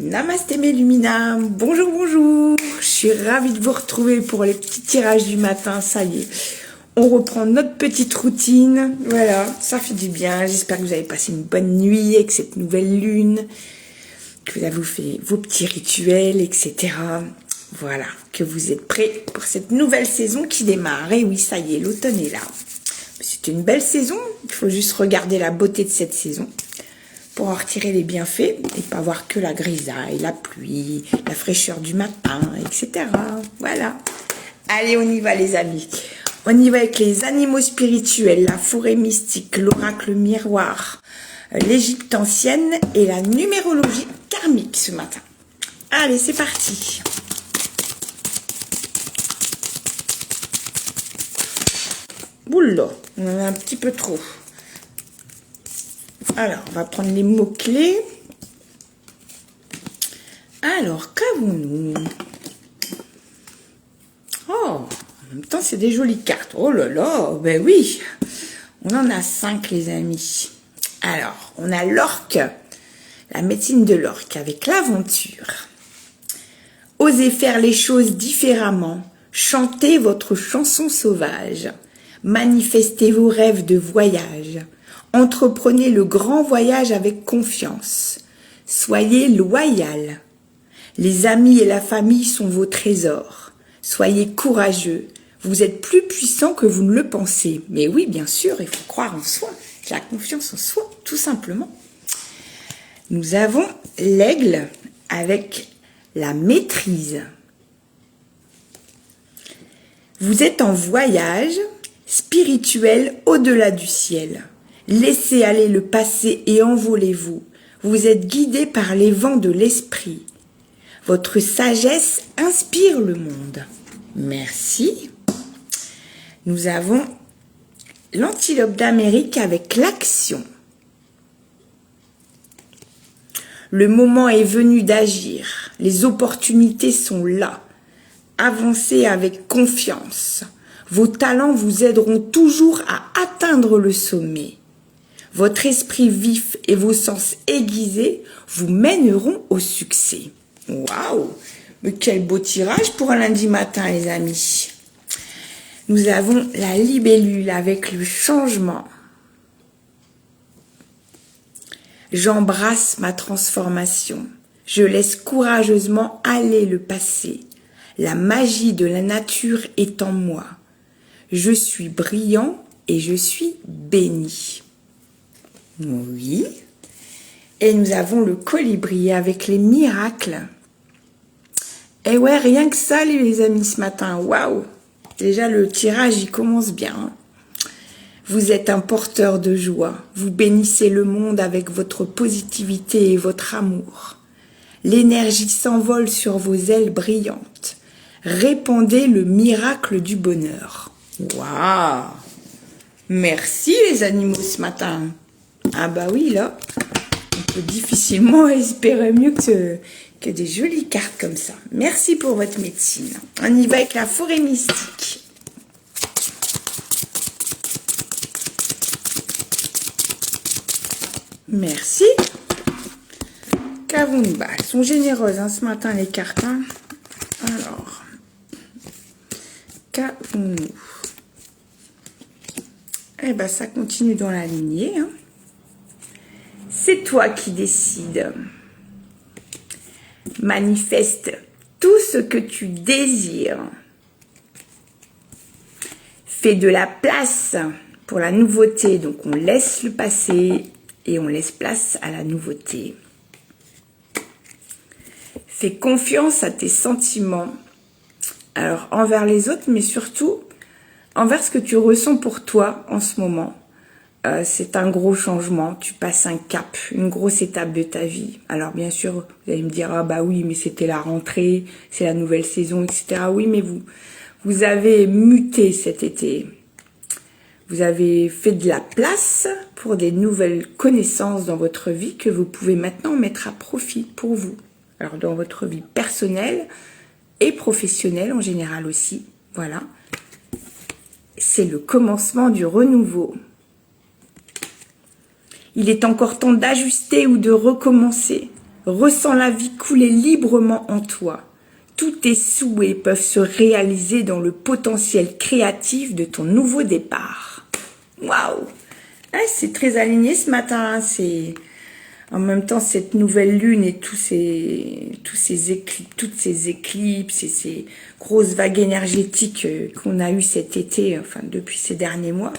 Namasté mes Lumina, bonjour, bonjour, je suis ravie de vous retrouver pour les petits tirages du matin, ça y est, on reprend notre petite routine, voilà, ça fait du bien, j'espère que vous avez passé une bonne nuit avec cette nouvelle lune, que vous avez fait vos petits rituels, etc. Voilà, que vous êtes prêts pour cette nouvelle saison qui démarre, et oui, ça y est, l'automne est là, c'est une belle saison, il faut juste regarder la beauté de cette saison, pour en retirer les bienfaits et pas voir que la grisaille, la pluie, la fraîcheur du matin, etc. Voilà. Allez, on y va les amis. On y va avec les animaux spirituels, la forêt mystique, l'oracle miroir, l'Égypte ancienne et la numérologie karmique ce matin. Allez, c'est parti. Oula, on en a un petit peu trop. Alors, on va prendre les mots-clés. Alors, qu'avons-nous? Oh, en même temps, c'est des jolies cartes. Oh là là, ben oui. On en a 5, les amis. Alors, on a l'orque, la médecine de l'orque avec l'aventure. Osez faire les choses différemment. Chantez votre chanson sauvage. Manifestez vos rêves de voyage. Entreprenez le grand voyage avec confiance. Soyez loyal. Les amis et la famille sont vos trésors. Soyez courageux. Vous êtes plus puissant que vous ne le pensez. Mais oui, bien sûr, il faut croire en soi. La confiance en soi, tout simplement. Nous avons l'aigle avec la maîtrise. Vous êtes en voyage spirituel au-delà du ciel. Laissez aller le passé et envolez-vous. Vous êtes guidé par les vents de l'esprit. Votre sagesse inspire le monde. Merci. Nous avons l'antilope d'Amérique avec l'action. Le moment est venu d'agir. Les opportunités sont là. Avancez avec confiance. Vos talents vous aideront toujours à atteindre le sommet. Votre esprit vif et vos sens aiguisés vous mèneront au succès. Waouh! Mais quel beau tirage pour un lundi matin, les amis. Nous avons la libellule avec le changement. J'embrasse ma transformation. Je laisse courageusement aller le passé. La magie de la nature est en moi. Je suis brillant et je suis béni. Oui. Et nous avons le colibri avec les miracles. Et ouais, rien que ça, les amis, ce matin. Waouh! Déjà, le tirage, il commence bien. Vous êtes un porteur de joie. Vous bénissez le monde avec votre positivité et votre amour. L'énergie s'envole sur vos ailes brillantes. Répandez le miracle du bonheur. Waouh! Merci, les animaux, ce matin. Ah bah oui, là, on peut difficilement espérer mieux que des jolies cartes comme ça. Merci pour votre médecine. On y va avec la forêt mystique. Merci. Qu'avons-nous? Bah, elles sont généreuses hein, ce matin, les cartes. Hein. Alors, qu'avons-nous? Eh ben, ça continue dans la lignée. Hein. C'est toi qui décides. Manifeste tout ce que tu désires. Fais de la place pour la nouveauté. Donc, on laisse le passé et on laisse place à la nouveauté. Fais confiance à tes sentiments. Alors, envers les autres, mais surtout envers ce que tu ressens pour toi en ce moment. C'est un gros changement, tu passes un cap, une grosse étape de ta vie. Alors bien sûr, vous allez me dire, ah bah oui, mais c'était la rentrée, c'est la nouvelle saison, etc. Oui, mais vous avez muté cet été. Vous avez fait de la place pour des nouvelles connaissances dans votre vie que vous pouvez maintenant mettre à profit pour vous. Alors dans votre vie personnelle et professionnelle en général aussi, voilà. C'est le commencement du renouveau. Il est encore temps d'ajuster ou de recommencer. Ressens la vie couler librement en toi. Tous tes souhaits peuvent se réaliser dans le potentiel créatif de ton nouveau départ. Waouh! C'est très aligné ce matin. C'est en même temps cette nouvelle lune et toutes ces éclipses et ces grosses vagues énergétiques qu'on a eues cet été, enfin depuis ces derniers mois.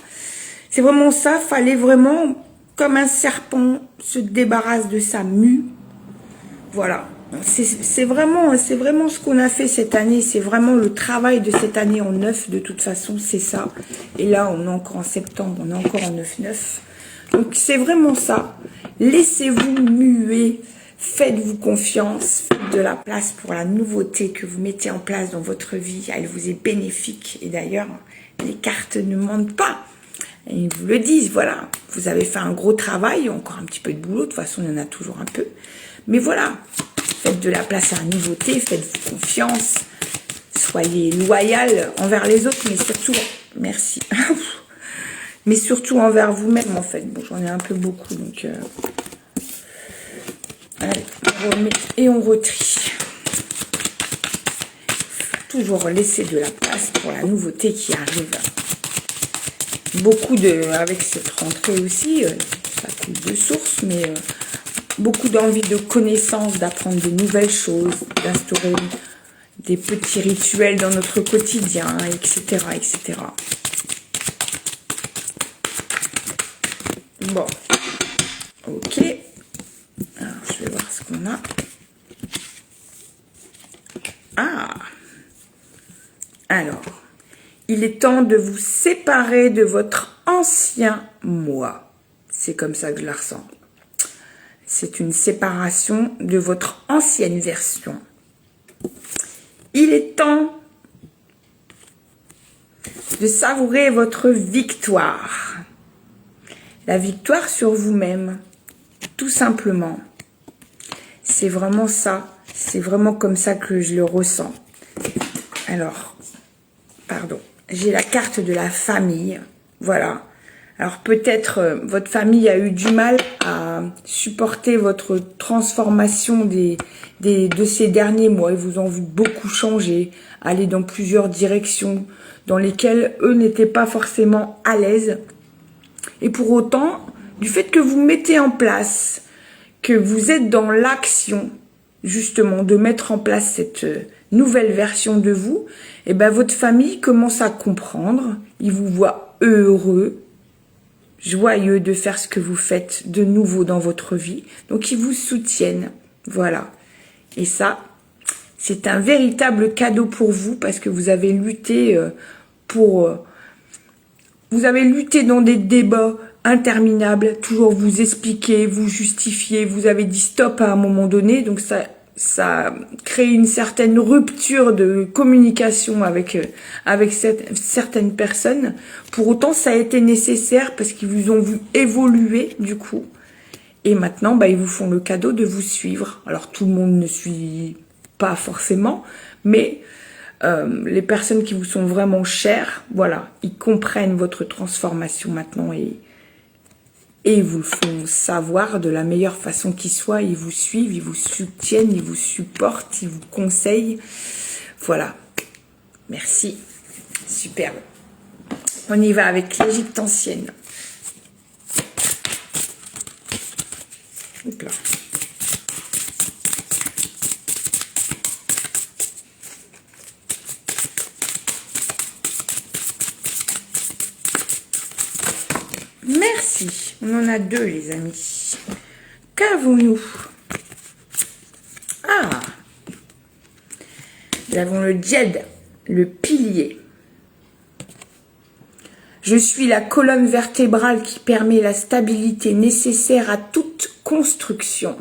C'est vraiment ça. Fallait vraiment, comme un serpent, se débarrasser de sa mue. Voilà. C'est vraiment ce qu'on a fait cette année. C'est vraiment le travail de cette année en 9. De toute façon, c'est ça. Et là, on est encore en septembre. On est encore en 9-9. Donc, c'est vraiment ça. Laissez-vous muer. Faites-vous confiance. Faites de la place pour la nouveauté que vous mettez en place dans votre vie. Elle vous est bénéfique. Et d'ailleurs, les cartes ne mentent pas. Et ils vous le disent. Voilà. Vous avez fait un gros travail. Encore un petit peu de boulot. De toute façon, il y en a toujours un peu. Mais voilà. Faites de la place à la nouveauté, faites-vous confiance, soyez loyal envers les autres, mais surtout, merci, mais surtout envers vous-même en fait. Bon, j'en ai un peu beaucoup, donc allez, on remet et on retrie. Toujours laisser de la place pour la nouveauté qui arrive. Beaucoup avec cette rentrée aussi, ça coule de source, mais beaucoup d'envie de connaissance, d'apprendre de nouvelles choses, d'instaurer des petits rituels dans notre quotidien, etc., etc. Bon, ok. Alors, je vais voir ce qu'on a. Ah, alors, il est temps de vous séparer de votre ancien moi. C'est comme ça que je la ressens. C'est une séparation de votre ancienne version. Il est temps de savourer votre victoire. La victoire sur vous-même, tout simplement. C'est vraiment ça. C'est vraiment comme ça que je le ressens. Alors, pardon. J'ai la carte de la famille. Voilà. Alors peut-être votre famille a eu du mal à supporter votre transformation de ces derniers mois. Ils vous ont vu beaucoup changer, aller dans plusieurs directions dans lesquelles eux n'étaient pas forcément à l'aise. Et pour autant, du fait que vous mettez en place, que vous êtes dans l'action, justement, de mettre en place cette nouvelle version de vous, et ben votre famille commence à comprendre, ils vous voient heureux, joyeux de faire ce que vous faites de nouveau dans votre vie. Donc, ils vous soutiennent. Voilà. Et ça, c'est un véritable cadeau pour vous parce que vous avez lutté vous avez lutté dans des débats interminables, toujours vous expliquer, vous justifier. Vous avez dit stop à un moment donné. Donc, ça crée une certaine rupture de communication avec certaines personnes. Pour autant, ça a été nécessaire parce qu'ils vous ont vu évoluer du coup. Et maintenant, ils vous font le cadeau de vous suivre. Alors, tout le monde ne suit pas forcément, mais les personnes qui vous sont vraiment chères, voilà, ils comprennent votre transformation maintenant et ils vous le font savoir de la meilleure façon qui soit. Ils vous suivent, ils vous soutiennent, ils vous supportent, ils vous conseillent. Voilà. Merci. Superbe. On y va avec l'Égypte ancienne. Hop là. Merci. On en a deux, les amis. Qu'avons-nous? Ah, nous avons le djed, le pilier. Je suis la colonne vertébrale qui permet la stabilité nécessaire à toute construction.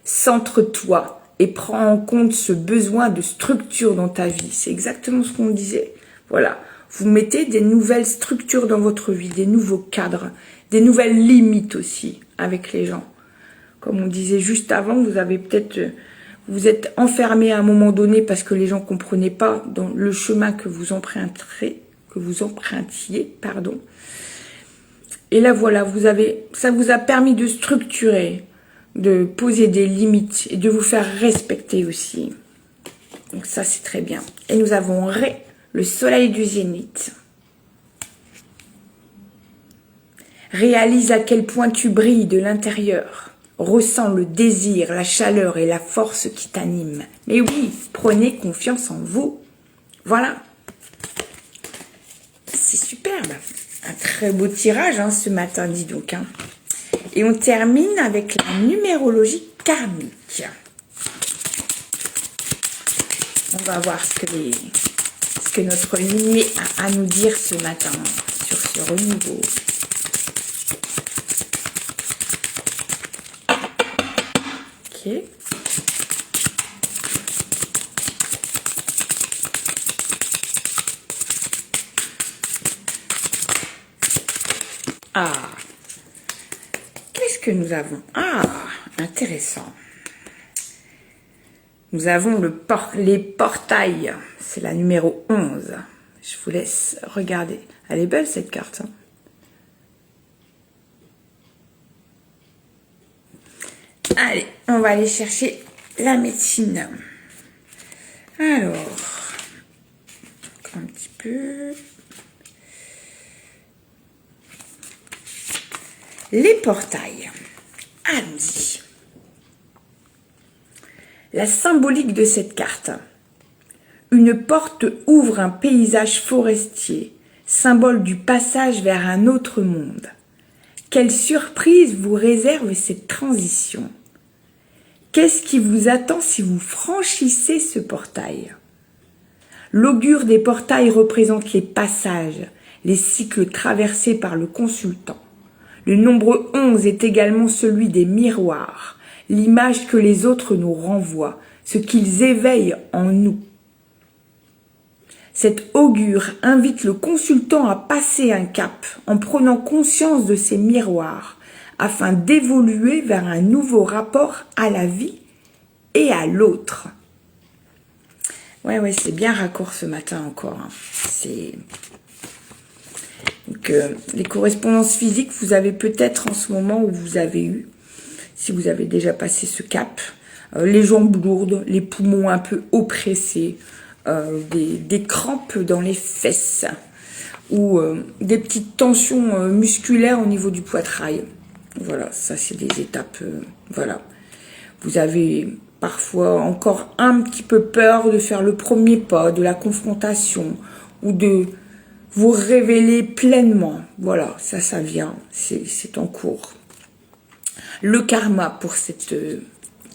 Centre-toi et prends en compte ce besoin de structure dans ta vie. C'est exactement ce qu'on disait. Voilà. Vous mettez des nouvelles structures dans votre vie, des nouveaux cadres, des nouvelles limites aussi avec les gens. Comme on disait juste avant, vous avez peut-être, vous êtes enfermé à un moment donné parce que les gens ne comprenaient pas dans le chemin que vous empruntiez, pardon. Et là voilà, ça vous a permis de structurer, de poser des limites et de vous faire respecter aussi. Donc ça, c'est très bien. Et nous avons Ré, le soleil du zénith. Réalise à quel point tu brilles de l'intérieur. Ressens le désir, la chaleur et la force qui t'animent. Mais oui, prenez confiance en vous. Voilà. C'est superbe. Un très beau tirage hein, ce matin, dis donc. Hein. Et on termine avec la numérologie karmique. On va voir ce que notre lignée a à nous dire ce matin sur ce renouveau. Ok. Ah, qu'est-ce que nous avons? Ah, intéressant. Nous avons les portails. C'est la numéro 11. Je vous laisse regarder. Elle est belle cette carte. Hein. Allez, on va aller chercher la médecine. Alors, un petit peu. Les portails. Allons-y. La symbolique de cette carte. Une porte ouvre un paysage forestier, symbole du passage vers un autre monde. Quelle surprise vous réserve cette transition? Qu'est-ce qui vous attend si vous franchissez ce portail? L'augure des portails représente les passages, les cycles traversés par le consultant. Le nombre 11 est également celui des miroirs, l'image que les autres nous renvoient, ce qu'ils éveillent en nous. Cet augure invite le consultant à passer un cap en prenant conscience de ces miroirs afin d'évoluer vers un nouveau rapport à la vie et à l'autre. Ouais, c'est bien raccord ce matin encore. Hein. Donc, les correspondances physiques, vous avez peut-être en ce moment où vous avez eu, si vous avez déjà passé ce cap, les jambes lourdes, les poumons un peu oppressés, des crampes dans les fesses ou des petites tensions musculaires au niveau du poitrail. Voilà, ça c'est des étapes, voilà. Vous avez parfois encore un petit peu peur de faire le premier pas, de la confrontation ou de vous révéler pleinement. Voilà, ça vient, c'est en cours. Le karma pour cette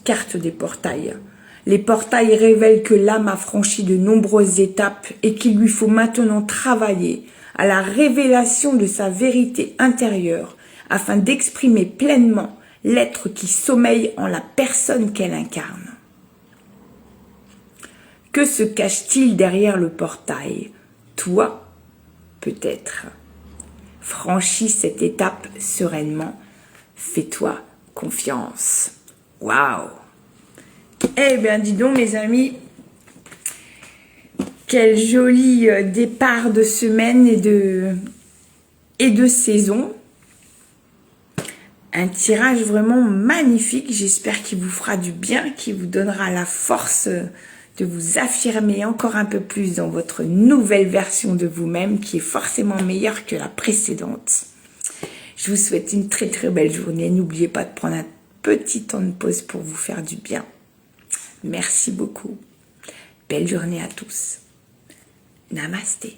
carte des portails. Les portails révèlent que l'âme a franchi de nombreuses étapes et qu'il lui faut maintenant travailler à la révélation de sa vérité intérieure afin d'exprimer pleinement l'être qui sommeille en la personne qu'elle incarne. Que se cache-t-il derrière le portail? Toi, peut-être. Franchis cette étape sereinement. Fais-toi confiance. Waouh! Eh bien, dis donc, mes amis, quel joli départ de semaine et de saison. Un tirage vraiment magnifique. J'espère qu'il vous fera du bien, qu'il vous donnera la force de vous affirmer encore un peu plus dans votre nouvelle version de vous-même qui est forcément meilleure que la précédente. Je vous souhaite une très très belle journée. N'oubliez pas de prendre un petit temps de pause pour vous faire du bien. Merci beaucoup. Belle journée à tous. Namasté.